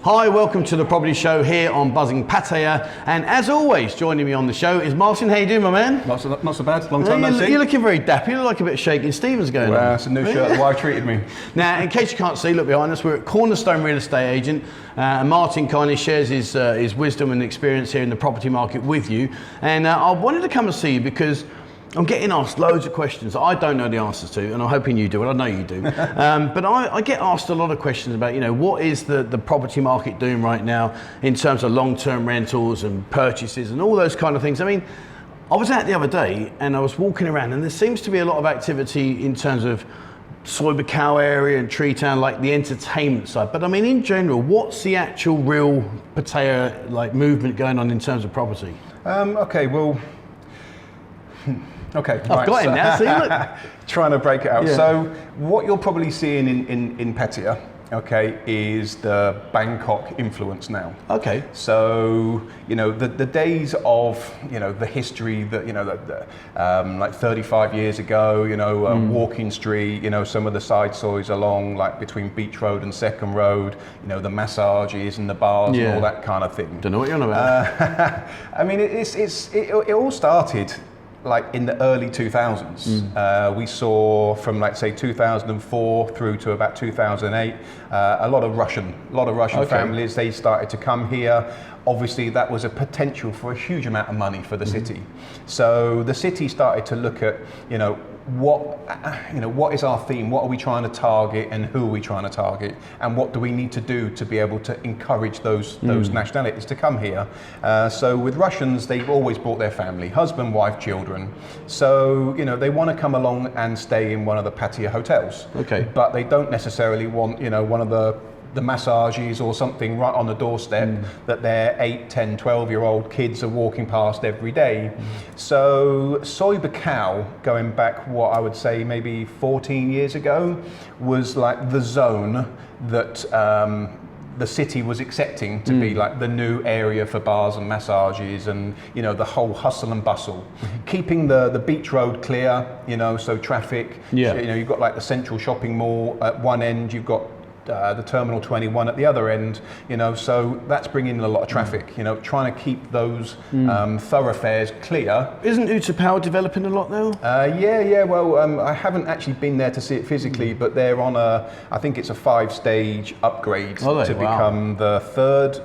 Hi, welcome to the Property Show here on Buzzing Pattaya, and as always, joining me on the show is Martin. How you doing, my man? Not so bad. Long time no see. You're looking very dapper. You look like a bit of Shaking Stevens going on. It's a new shirt. The wife treated me. Now, in case you can't see, look behind us. We're at Cornerstone Real Estate Agent, and Martin kindly shares his wisdom and experience here in the property market with you. And I wanted to come and see you because I'm getting asked loads of questions that I don't know the answers to, and I'm hoping you do, and I know you do. But I get asked a lot of questions about, what is the property market doing right now in terms of long-term rentals and purchases and all those kind of things. I mean, I was out the other day and I was walking around, and there seems to be a lot of activity in terms of Soi Buakhao area and Tree Town, like the entertainment side. But I mean, in general, what's the actual real Pattaya movement going on in terms of property? Okay, I've got him now, see, look. Trying to break it out. Yeah. So what you're probably seeing in Pattaya, is the Bangkok influence now. Okay. So, the days of, the history that, like 35 years ago, Walking Street, some of the side soys along, like between Beach Road and Second Road, the massages and the bars and all that kind of thing. Don't know what you're on about. I mean, it all started like in the early 2000s. We saw from, like, say 2004 through to about 2008, a lot of Russian families, they started to come here. Obviously that was a potential for a huge amount of money for the city. So the city started to look at, what is our theme? What are we trying to target, and who are we trying to target, and what do we need to do to be able to encourage those nationalities to come here? So with Russians, they've always brought their family, husband, wife, children. So they want to come along and stay in one of the Pattaya hotels. Okay. But they don't necessarily want one of the massages or something right on the doorstep that their 8, 10, 12-year-old kids are walking past every day. So Soi Buakhao, going back, what I would say maybe 14 years ago, was like the zone that the city was accepting to be like the new area for bars and massages and the whole hustle and bustle, keeping the beach road clear, so traffic. You've got like the central shopping mall at one end, you've got the Terminal 21 at the other end, so that's bringing in a lot of traffic, trying to keep those thoroughfares clear. Isn't Utapao developing a lot now? Well, I haven't actually been there to see it physically, but they're on I think it's a 5-stage upgrade to become the 3rd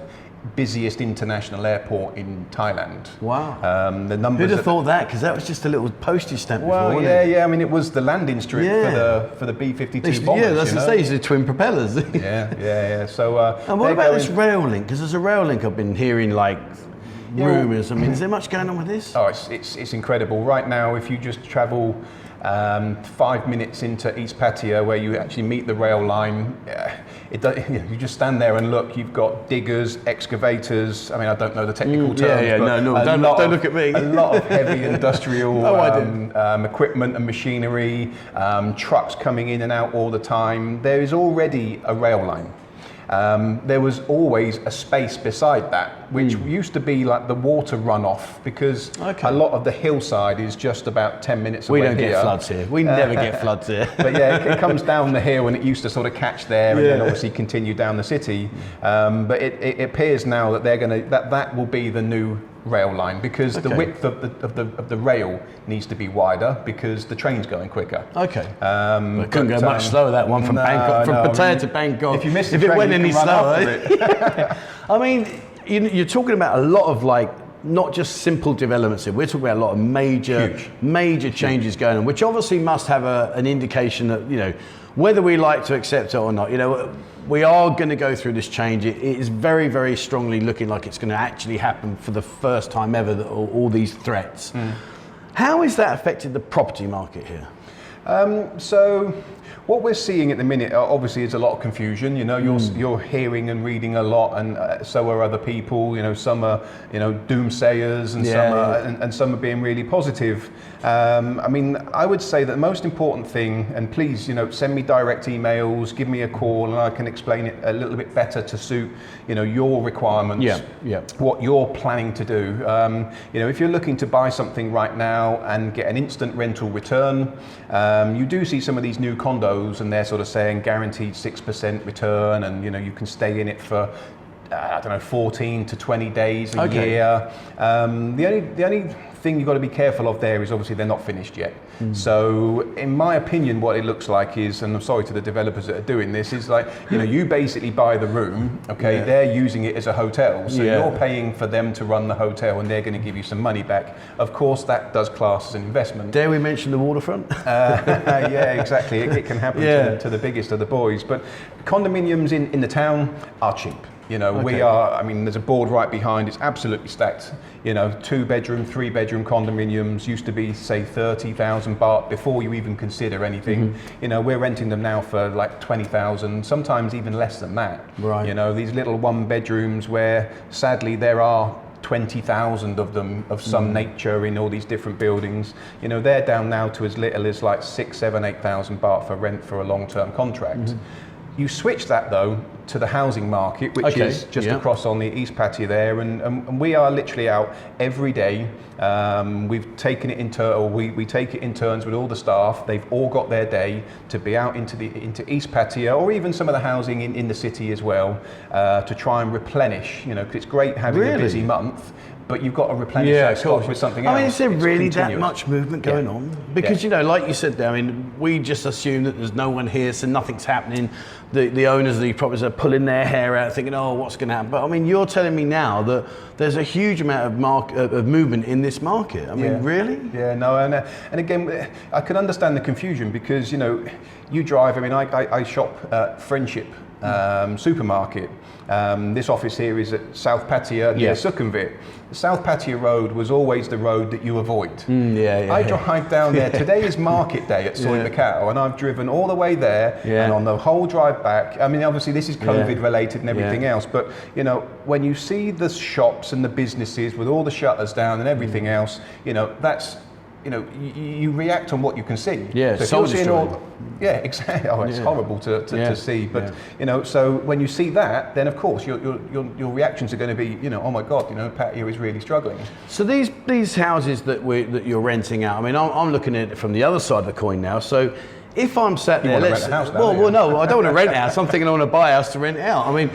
busiest international airport in Thailand. Wow. The numbers. Who'd have thought that? Because that was just a little postage stamp well, before, wasn't it? I mean, it was the landing strip for the B-52 bombers. Yeah, that's the stage, the twin propellers. Yeah. So. And what about this rail link? Because there's a rail link I've been hearing, like, rumours. I mean, is there much going on with this? Oh, it's incredible. Right now, if you just travel 5 minutes into East Pattaya, where you actually meet the rail line, you just stand there and look. You've got diggers, excavators. I mean, I don't know the technical terms. Don't look at me. A lot of heavy industrial equipment and machinery, trucks coming in and out all the time. There is already a rail line. There was always a space beside that, which used to be like the water runoff, because a lot of the hillside is just about 10 minutes away. We don't get floods here. We never get floods here. But it comes down the hill, and it used to sort of catch there and then obviously continue down the city. But it appears now that that will be the new rail line, because the width of the rail needs to be wider because the train's going quicker. Okay. It couldn't go much slower, that one, from Bangkok, from Pattaya to Bangkok. If you miss the train, it went any slower. I mean, you're talking about a lot of, like, not just simple developments here. We're talking about a lot of major changes going on, which obviously must have an indication that, whether we like to accept it or not, we are going to go through this change. It is very, very strongly looking like it's going to actually happen for the first time ever, all these threats. How has that affected the property market here? So what we're seeing at the minute, obviously, is a lot of confusion. You're hearing and reading a lot, and so are other people. Some are, doomsayers, and some are being really positive. I mean, I would say that the most important thing, and please, send me direct emails, give me a call, and I can explain it a little bit better to suit, your requirements. What you're planning to do. If you're looking to buy something right now and get an instant rental return, you do see some of these new condos, and they're sort of saying guaranteed 6% return, and you can stay in it for I don't know, 14 to 20 days a Okay. year. The only thing you've got to be careful of there is obviously they're not finished yet. So in my opinion, what it looks like is, and I'm sorry to the developers that are doing this, is like, you basically buy the room, okay, they're using it as a hotel, so you're paying for them to run the hotel and they're going to give you some money back. Of course, that does class as an investment. Dare we mention the waterfront? Yeah, exactly. It can happen to the biggest of the boys. But condominiums in the town are cheap. We are, I mean, there's a board right behind, it's absolutely stacked. 2-bedroom, 3-bedroom condominiums used to be, say, 30,000 baht before you even consider anything. We're renting them now for like 20,000, sometimes even less than that. Right. These little 1-bedrooms where sadly there are 20,000 of them of some nature in all these different buildings. They're down now to as little as like 6, 7, 8,000 baht for rent for a long-term contract. You switch that though to the housing market, which is just across on the East Pattaya there, and we are literally out every day. We've taken it we take it in turns with all the staff. They've all got their day to be out into East Pattaya, or even some of the housing in the city as well, to try and replenish. 'Cause it's great having a busy month, but you've got to replenish that stock with something else. I mean, is there really continuous. that much movement going on? Because, like you said there, I mean, we just assume that there's no one here, so nothing's happening. The owners of the properties are pulling their hair out, thinking, oh, what's going to happen? But I mean, you're telling me now that there's a huge amount of movement in this market. I mean, really? Yeah, no, and again, I can understand the confusion because, you drive, I mean, I shop at Friendship supermarket. This office here is at South Pattaya near Sukhumvit. South Pattaya Road was always the road that you avoid. I drive down there. Today is market day at Soi Macau, and I've driven all the way there, and on the whole drive back, I mean, obviously this is COVID related and everything else, but when you see the shops and the businesses with all the shutters down and everything else, that's, you react on what you can see. Yeah, so soul destroying. Yeah, exactly. Oh, it's horrible to see. But so when you see that, then of course your reactions are going to be, oh my God, Pattaya is really struggling. So these houses that you're renting out, I mean, I'm looking at it from the other side of the coin now. So if I'm sat there, rent a house now, well, no, I don't want to rent a house. I'm thinking I want to buy a house to rent it out. I mean,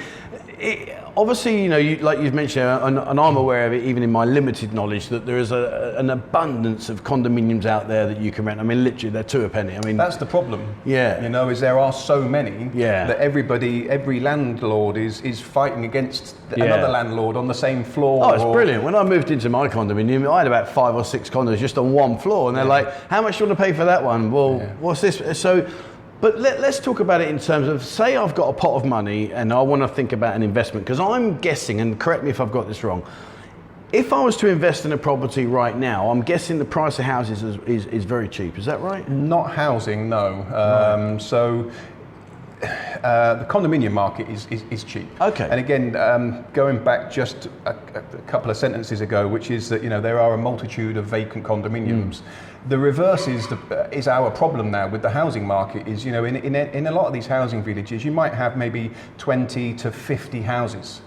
obviously, like you've mentioned, and I'm aware of it, even in my limited knowledge, that there is an abundance of condominiums out there that you can rent. I mean, literally, they're 2 a penny. I mean, that's the problem. Yeah. Is there are so many that every landlord is fighting against another landlord on the same floor. Oh, it's brilliant. When I moved into my condominium, I had about 5 or 6 condos just on one floor, and they're like, "How much do you want to pay for that one?" Well, what's this? So. But let's talk about it in terms of, say I've got a pot of money and I want to think about an investment, because I'm guessing, and correct me if I've got this wrong, if I was to invest in a property right now, I'm guessing the price of houses is very cheap. Is that right? Not housing, no. So the condominium market is cheap. Okay. And again, going back just a couple of sentences ago, which is that there are a multitude of vacant condominiums. The reverse is our problem now with the housing market. Is in a lot of these housing villages, you might have maybe 20 to 50 houses.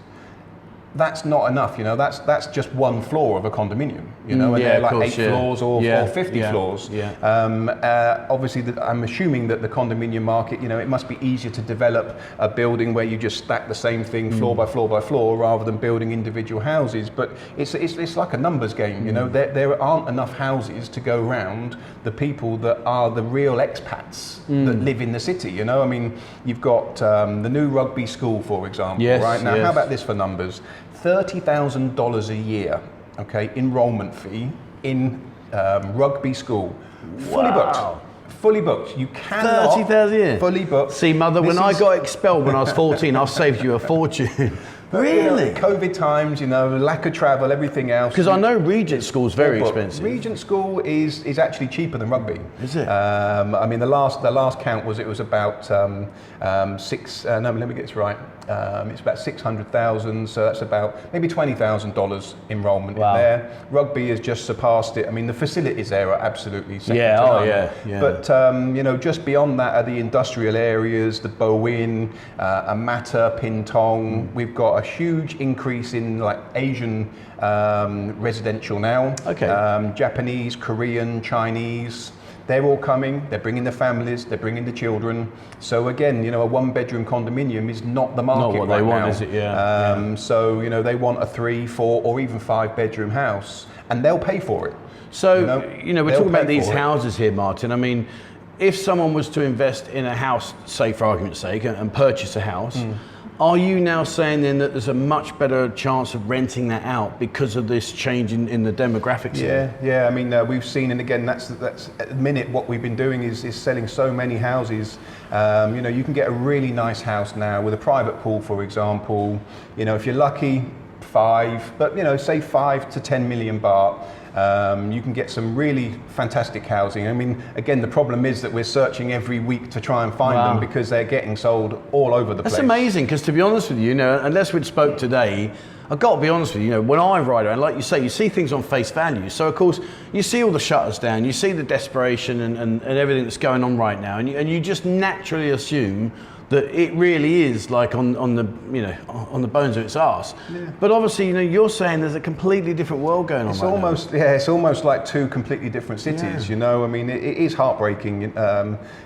That's not enough, that's just one floor of a condominium, and they're like 8 floors or 50 floors. Obviously, I'm assuming that the condominium market, it must be easier to develop a building where you just stack the same thing floor by floor by floor rather than building individual houses. But it's like a numbers game, there aren't enough houses to go around the people that are the real expats that live in the city, I mean, you've got the new rugby school, for example, right? Now, how about this for numbers? $30,000 a year, okay, enrollment fee in rugby school, fully booked. Fully booked. You cannot. 30,000 a year. Fully booked. See, mother, when I got expelled when I was 14, I've saved you a fortune. Really? COVID times, lack of travel, everything else. Because I know Regent School's very expensive. Regent School is actually cheaper than rugby. Is it? I mean, the last count was about six. No, let me get this right. It's about 600,000, so that's about maybe $20,000 enrolment in there. Rugby has just surpassed it. I mean, the facilities there are absolutely second to none. But just beyond that are the industrial areas, the Bowen, Amata, Pintong. We've got a huge increase in like Asian residential now. Okay. Japanese, Korean, Chinese. they're all coming, they're bringing their families, they're bringing the children. So again, you know, a 1-bedroom condominium is not the market Not what right they want, now. is it? Yeah. So, you know, they want a 3, 4 or even 5-bedroom house, and they'll pay for it. So, you know, we're talking about these for it. houses here, Martin. I mean, if someone was to invest in a house, say for argument's sake, and purchase a house, are you now saying then that there's a much better chance of renting that out because of this change in the demographics? Yeah. I mean, we've seen, and again, that's at the minute what we've been doing is selling so many houses. You know, you can get a really nice house now with a private pool, for example. You know, if you're lucky, 5, but you know, say 5 to 10 million baht. You can get some really fantastic housing. I mean, again, the problem is that we're searching every week to try and find them because they're getting sold all over the place. That's amazing, because to be honest with you, you know, unless we'd spoke today, I've got to be honest with you, you know, when I ride around, like you say, you see things on face value. So of course, you see all the shutters down, you see the desperation and everything that's going on right now, and you just naturally assume that it really is like on the, you know, on the bones of its arse. Yeah. But obviously, you know, you're saying there's a completely different world going on right now. Yeah, it's almost like 2 completely different cities. You know, I mean, it is heartbreaking.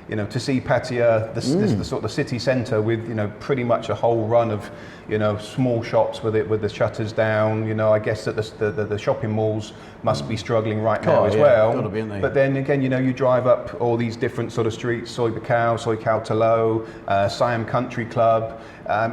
You know, to see Pattaya, the sort of city centre with, you know, pretty much a whole run of, you know, small shops with the shutters down. You know, I guess that the shopping malls must be struggling right now as well. Gotta be, aren't they? But then again, you know, you drive up all these different sort of streets: Soi Buakhao, Soi Khao Talo, Siam Country Club,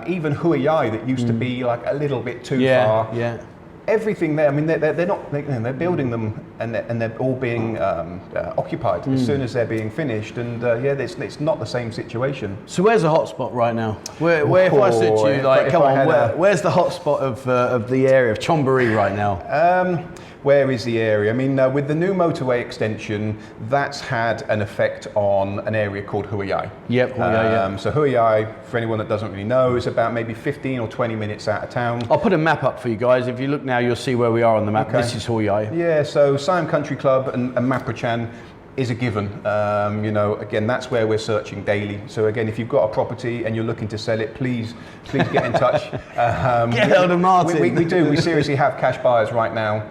even Huayai that used to be like a little bit too far. Yeah. Everything there. I mean, they're not. They're building them, and they're all being occupied as soon as they're being finished. And it's not the same situation. So where's the hotspot right now? Where if I said to you, like, come on, where's the hotspot of the area of Chonburi right now? Where is the area? I mean, with the new motorway extension, that's had an effect on an area called Huayai. Yep, Huayai, So Huayai, for anyone that doesn't really know, is about maybe 15 or 20 minutes out of town. I'll put a map up for you guys. If you look now, you'll see where we are on the map. Okay. This is Huayai. Yeah, so Siam Country Club and Maprachan is a given. You know, again, that's where we're searching daily. So again, if you've got a property and you're looking to sell it, please get in touch. Get hold of Martin. We do. We seriously have cash buyers right now.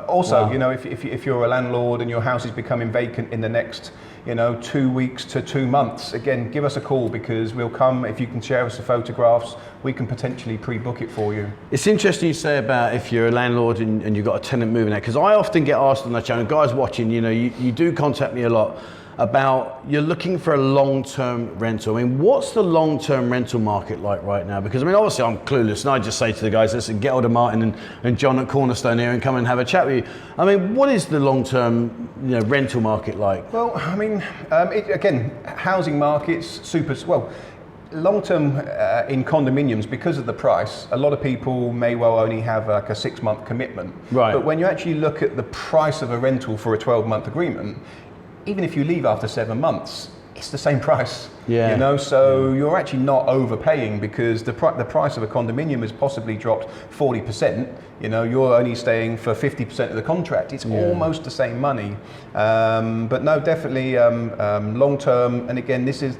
Also, you know, if you're a landlord and your house is becoming vacant in the next, you know, 2 weeks to 2 months, again, give us a call, because we'll come. If you can share us the photographs, we can potentially pre-book it for you. It's interesting you say about if you're a landlord and you've got a tenant moving out, because I often get asked on the channel, guys watching, you know, you do contact me a lot about you're looking for a long-term rental. I mean, what's the long-term rental market like right now? Because I mean, obviously I'm clueless, and I just say to the guys, listen, get hold of Martin and John at Cornerstone here and come and have a chat with you. I mean, what is the long-term, you know, rental market like? Well, I mean, again, housing markets, long-term in condominiums, because of the price, a lot of people may well only have like a 6-month commitment. Right. But when you actually look at the price of a rental for a 12-month agreement, even if you leave after 7 months, it's the same price. Yeah. You know, so you're actually not overpaying, because the price of a condominium has possibly dropped 40%. You know, you're only staying for 50% of the contract. It's almost the same money. But no, definitely long term. And again, this is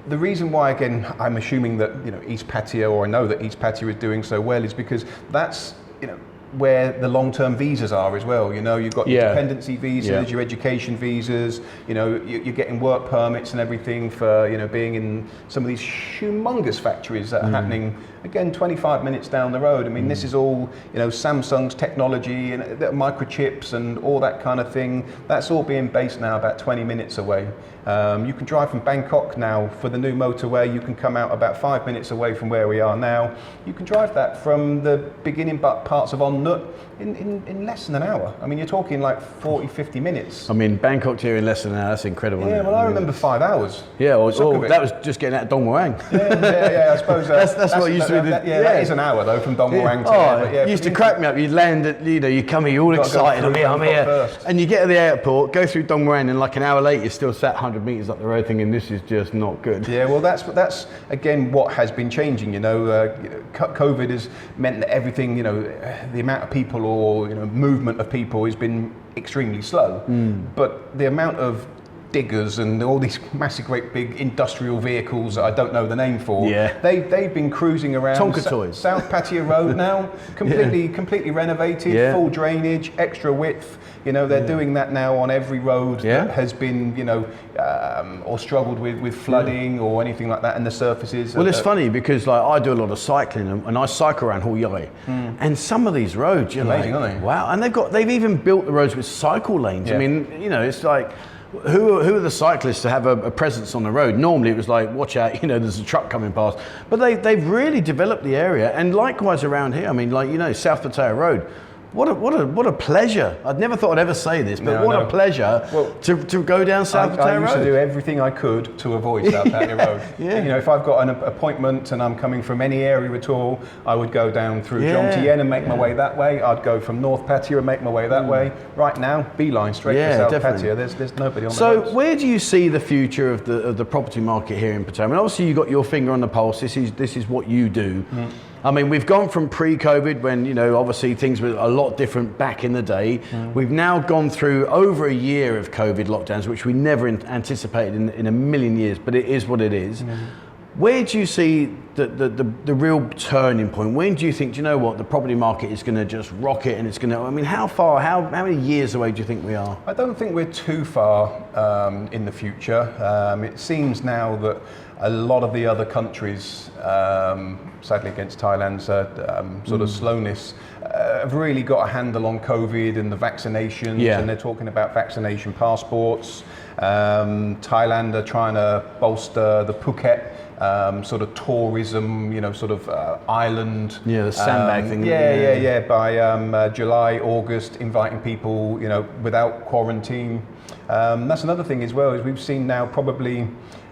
the reason why, again, I'm assuming that, you know, East Pattaya, or I know that East Pattaya is doing so well, is because that's, you know, where the long-term visas are as well. You know, you've got your dependency visas, your education visas, you know, you're getting work permits and everything for, you know, being in some of these humongous factories that are happening, again, 25 minutes down the road. I mean, this is all, you know, Samsung's technology and microchips and all that kind of thing. That's all being based now about 20 minutes away. You can drive from Bangkok now for the new motorway. You can come out about 5 minutes away from where we are now. You can drive that from the beginning parts of On Nut in less than an hour. I mean, you're talking like 40, 50 minutes. I mean, Bangkok to here in less than an hour, that's incredible. Yeah, well, I remember 5 hours. Yeah, well, that was just getting out of Dong Muang. Yeah, I suppose that's what used to be. That is an hour though from Dong Muang to there. But yeah, used to crack me up. You'd land at, you know, you come here, you're all excited, I'm here. And you get to the airport, go through Dong Muang, and like an hour later, you're still sat 100 metres up the road thinking this is just not good. Yeah, well, that's again what has been changing. You know, COVID has meant that everything, you know, the amount of people, or, you know, movement of people has been extremely slow. But the amount of diggers and all these massive, great big industrial vehicles that I don't know the name for. Yeah. They've been cruising around Tonka toys. South Pattaya Road now, completely renovated, full drainage, extra width. You know, they're doing that now on every road that has been, you know, or struggled with flooding or anything like that, and the surfaces. Well, it's funny because like I do a lot of cycling, and I cycle around Youre, and some of these roads, you're amazing, like, aren't they? wow, and they've even built the roads with cycle lanes. Yeah. I mean, you know, it's like, who are the cyclists to have a presence on the road? Normally it was like, watch out, you know, there's a truck coming past. But they've really developed the area, and likewise around here. I mean, like, you know, South Pattaya Road. What a pleasure. I'd never thought I'd ever say this, but what a pleasure to go down South Pattaya Road. I used to do everything I could to avoid South Pattaya Road. Yeah. You know, if I've got an appointment and I'm coming from any area at all, I would go down through Jomtien and make my way that way. I'd go from North Pattaya and make my way that way. Right now, beeline straight to South Pattaya. There's nobody on the roads. So where do you see the future of the property market here in Pattaya? I mean, obviously you've got your finger on the pulse. This is what you do. I mean, we've gone from pre-COVID when, you know, obviously things were a lot different back in the day. We've now gone through over a year of COVID lockdowns, which we never anticipated in a million years, but it is what it is. Where do you see the real turning point? When do you think, do you know what, the property market is going to just rocket and it's going to, I mean, how many years away do you think we are? I don't think we're too far in the future. It seems now that a lot of the other countries, sadly against Thailand's sort of slowness, have really got a handle on COVID and the vaccinations, and they're talking about vaccination passports. Thailand are trying to bolster the Phuket sort of tourism, you know, sort of island. Yeah, the sandbag thing. By July, August, inviting people, you know, without quarantine. That's another thing as well, is we've seen now probably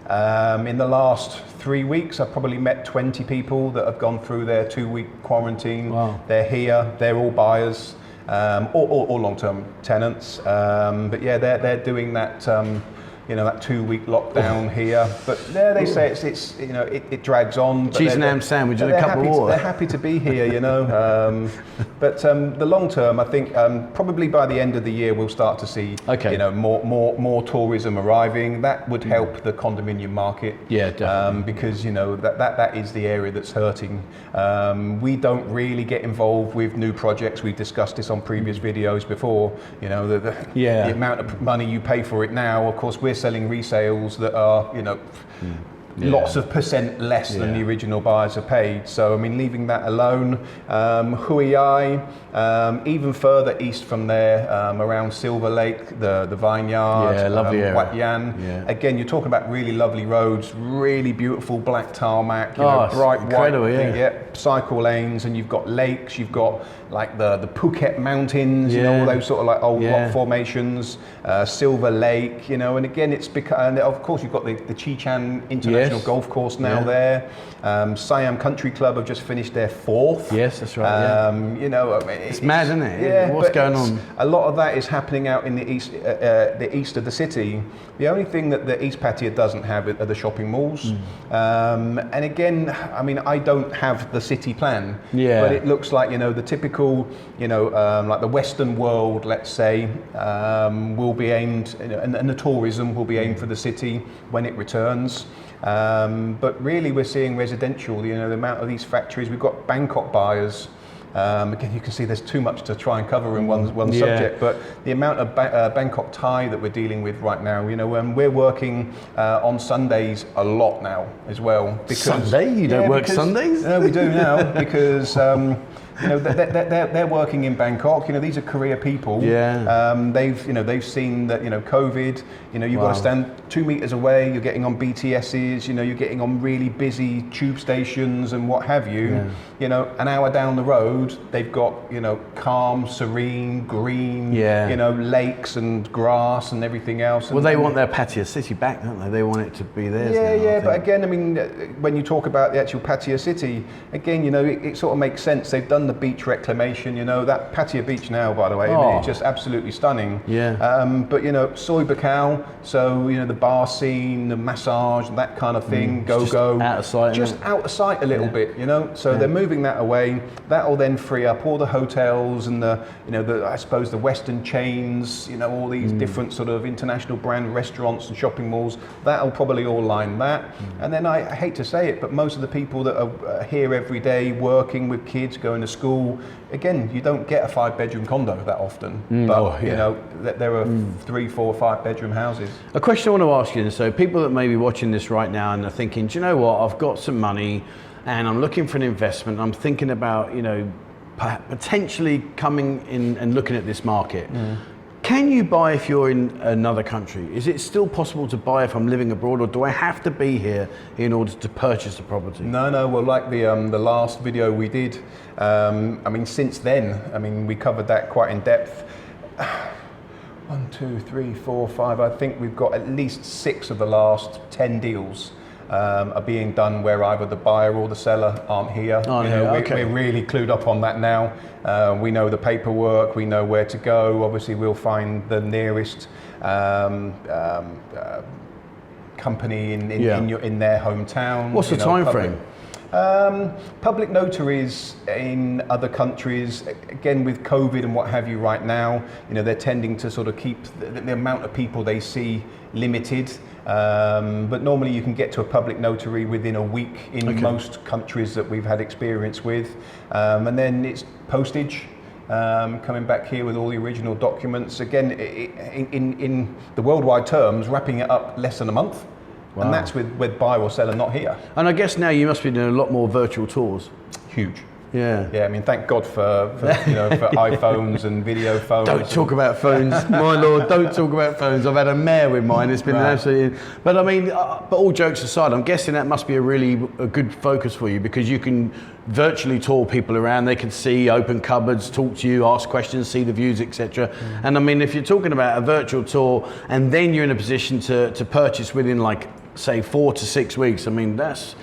in the last 3 weeks, I've probably met 20 people that have gone through their 2-week quarantine. Wow. They're here, they're all buyers, or long-term tenants. But yeah, they're doing that, you know, that 2-week lockdown here. But there they say it's you know, it drags on. Cheese and ham sandwich and a cup of water. They're happy to be here, you know. But the long term, I think probably by the end of the year we'll start to see, you know, more tourism arriving. That would help the condominium market. Yeah, definitely. Because, you know, that is the area that's hurting. We don't really get involved with new projects. We've discussed this on previous videos before. You know, the amount of money you pay for it now. Of course, we're selling resales that are, you know, lots of percent less than the original buyers have paid. So I mean, leaving that alone, Hui Ai, even further east from there, around Silver Lake, the vineyard, lovely area. Wat Yan. Again, you're talking about really lovely roads, really beautiful black tarmac, you know, bright white, cycle lanes, and you've got lakes, you've got like the Phuket Mountains, you know, all those sort of like old rock formations, Silver Lake, you know, and again, it's because, and of course you've got the Chichan International Golf Course now there. Siam Country Club have just finished their 4th. Yes, that's right. You know, I mean, it's mad, isn't it? Yeah, what's going on? A lot of that is happening out in the east of the city. The only thing that the East Pattaya doesn't have are the shopping malls. And again, I mean, I don't have the city plan, but it looks like, you know, the typical, you know, like the Western world, let's say, will be aimed, and the tourism will be aimed for the city when it returns. But really, we're seeing residential, you know, the amount of these factories. We've got Bangkok buyers. Again, you can see there's too much to try and cover in one subject, but the amount of Bangkok Thai that we're dealing with right now, you know, we're working on Sundays a lot now as well. Because, Sunday? You don't work Sundays? No, we do now because you know, they're working in Bangkok. You know, these are career people. They've seen that, you know, COVID. You know, you've got to stand 2 meters away. You're getting on BTSs. You know, you're getting on really busy tube stations and what have you. You know, an hour down the road, they've got, you know, calm, serene, green. You know, lakes and grass and everything else. Well, they want their Pattaya City back, don't they? They want it to be theirs. Yeah, but again, I mean, when you talk about the actual Pattaya City, again, you know, it sort of makes sense. They've done done the beach reclamation. You know, that Pattaya Beach now, by the way, I mean, it's just absolutely stunning. Yeah. But you know, Soy Buakhao, so you know, the bar scene, the massage, that kind of thing, go out of sight, just out of sight a little bit. You know, so they're moving that away. That will then free up all the hotels and the, you know, the, I suppose the Western chains. You know, all these different sort of international brand restaurants and shopping malls. That'll probably all line that. And then I hate to say it, but most of the people that are here every day, working with kids, going to school, again, you don't get a 5-bedroom condo that often. But you know, there are 3, 4, 5-bedroom houses. A question I want to ask you, so people that may be watching this right now and are thinking, do you know what, I've got some money and I'm looking for an investment, I'm thinking about, you know, potentially coming in and looking at this market. Can you buy if you're in another country? Is it still possible to buy if I'm living abroad, or do I have to be here in order to purchase the property? No. Well, like the last video we did, I mean, since then, I mean, we covered that quite in depth. 1, 2, 3, 4, 5. I think we've got at least 6 of the last 10 deals are being done where either the buyer or the seller aren't here. We're really clued up on that now. We know the paperwork, we know where to go. Obviously, we'll find the nearest company in their hometown. What's the time frame? Public notaries in other countries, again with COVID and what have you right now, you know, they're tending to sort of keep the amount of people they see limited. But normally you can get to a public notary within a week in most countries that we've had experience with. And then it's postage, coming back here with all the original documents. Again, in the worldwide terms, wrapping it up less than a month. Wow. And that's with buyer or seller not here. And I guess now you must be doing a lot more virtual tours. Huge. Yeah. Yeah, I mean, thank God for you know, for iPhones and video phones. Don't talk about phones, my lord. Don't talk about phones. I've had a mare with mine. It's been absolutely. But I mean, but all jokes aside, I'm guessing that must be a good focus for you, because you can virtually tour people around. They can see, open cupboards, talk to you, ask questions, see the views, etc. And I mean, if you're talking about a virtual tour and then you're in a position to purchase within, like, say 4 to 6 weeks, I mean, that's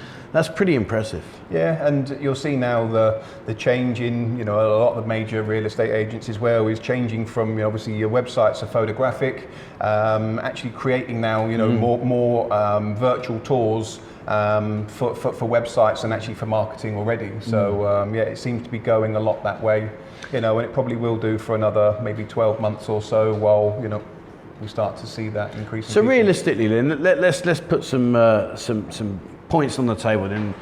pretty impressive. Yeah, and you'll see now the change in, you know, a lot of the major real estate agents as well is changing from, you know, obviously your websites are photographic, actually creating now, you know, more virtual tours for websites and actually for marketing already. So yeah, it seems to be going a lot that way, you know, and it probably will do for another maybe 12 months or so while, you know, we start to see that increase. So realistically, then, let's put some points on the table. Then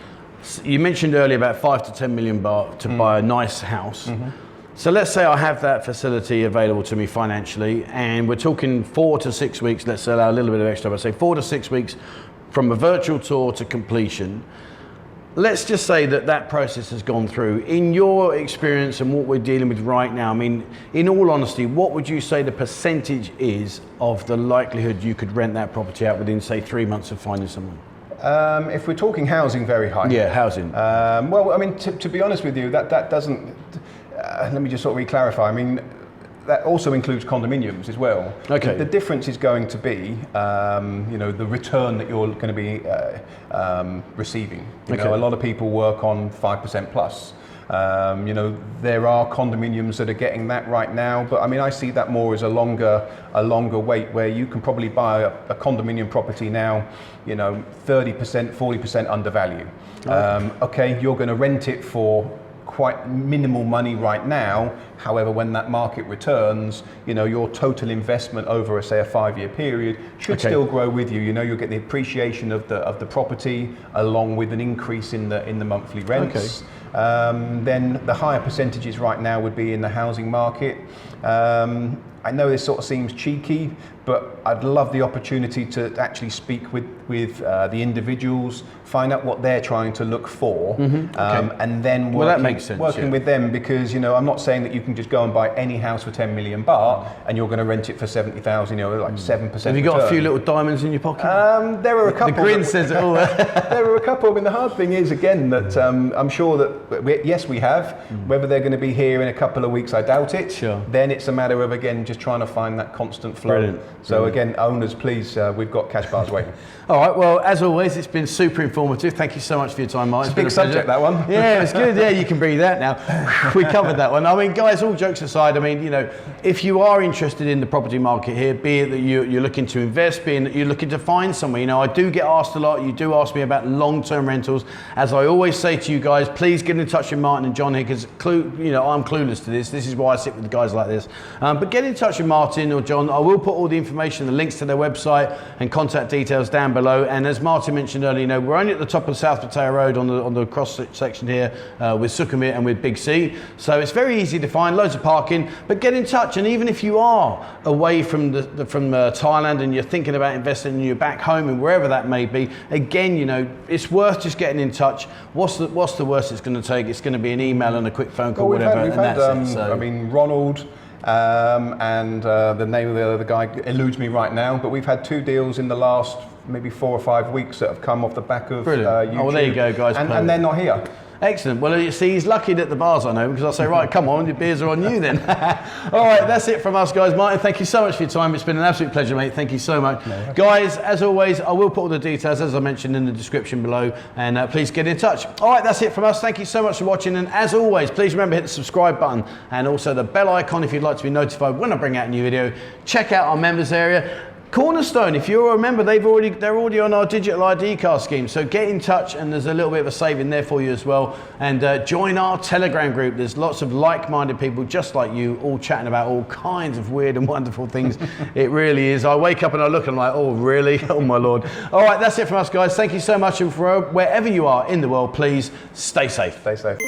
you mentioned earlier about 5 to 10 million baht to buy a nice house. So let's say I have that facility available to me financially, and we're talking 4 to 6 weeks. Let's allow a little bit of extra, but say 4 to 6 weeks from a virtual tour to completion. Let's just say that process has gone through. In your experience and what we're dealing with right now, I mean, in all honesty, what would you say the percentage is of the likelihood you could rent that property out within, say, 3 months of finding someone? If we're talking housing, very high. Yeah, housing. Well, I mean, to be honest with you, that doesn't, let me just sort of re-clarify. I mean, that also includes condominiums as well. Okay. The difference is going to be, you know, the return that you're going to be receiving. You know, a lot of people work on 5% plus. You know, there are condominiums that are getting that right now, but I mean, I see that more as a longer wait, where you can probably buy a condominium property now, you know, 30%, 40% under value. Okay, you're going to rent it for quite minimal money right now. However, when that market returns, you know, your total investment over, say, a 5-year period should still grow with you. You know, you'll get the appreciation of the property along with an increase in the monthly rents. Then the higher percentages right now would be in the housing market. I know this sort of seems cheeky, but I'd love the opportunity to actually speak with the individuals, find out what they're trying to look for, and then working with them, because, you know, I'm not saying that you can just go and buy any house for 10 million baht and you're going to rent it for 70,000, you know, like 7%. Have you got a few little diamonds in your pocket? There are a couple. The grin says it all. There are a couple. I mean, the hard thing is, again, that I'm sure that, yes, we have. Whether they're going to be here in a couple of weeks, I doubt it. Sure. Then it's a matter of, again, just trying to find that constant flow. Brilliant. So again, owners, please, we've got cash buyers waiting. All right, well, as always, it's been super informative. Thank you so much for your time, Martin. It's a big subject, that one. Yeah, it's good. Yeah, you can breathe out now. We covered that one. I mean, guys, all jokes aside, I mean, you know, if you are interested in the property market here, be it that you're looking to invest, being that you're looking to find somewhere, you know, I do get asked a lot. You do ask me about long-term rentals. As I always say to you guys, please get in touch with Martin and John here, because, you know, I'm clueless to this. This is why I sit with guys like this. But get in touch with Martin or John. I will put all the information, the links to their website and contact details down below. And as Martin mentioned earlier, you know, we're only at the top of South Pattaya Road on the cross section here with Sukhumvit and with Big C. So it's very easy to find, loads of parking. But get in touch, and even if you are away from Thailand and you're thinking about investing and you're back home and wherever that may be, again, you know, it's worth just getting in touch. What's the worst it's going to take? It's going to be an email and a quick phone call, whatever. We've had I mean, Ronald. And the name of the other guy eludes me right now, but we've had 2 deals in the last maybe 4 or 5 weeks that have come off the back of YouTube. Oh, well, there you go, guys. And they're not here. Excellent. Well, you see, he's lucky that the bars I know, because I say, right, come on, your beers are on you then. All right, that's it from us, guys. Martin, thank you so much for your time. It's been an absolute pleasure, mate. Thank you so much. No. Guys, as always, I will put all the details, as I mentioned, in the description below, and please get in touch. All right, that's it from us. Thank you so much for watching, and as always, please remember, hit the subscribe button and also the bell icon if you'd like to be notified when I bring out a new video. Check out our members area. Cornerstone, if you're a member, they're already on our digital ID card scheme, so get in touch, and there's a little bit of a saving there for you as well. And join our Telegram group. There's lots of like-minded people just like you, all chatting about all kinds of weird and wonderful things. It really is. I wake up and I look and I'm like, oh really? Oh my Lord. All right, that's it from us, guys. Thank you so much, and for wherever you are in the world, please stay safe. Stay safe.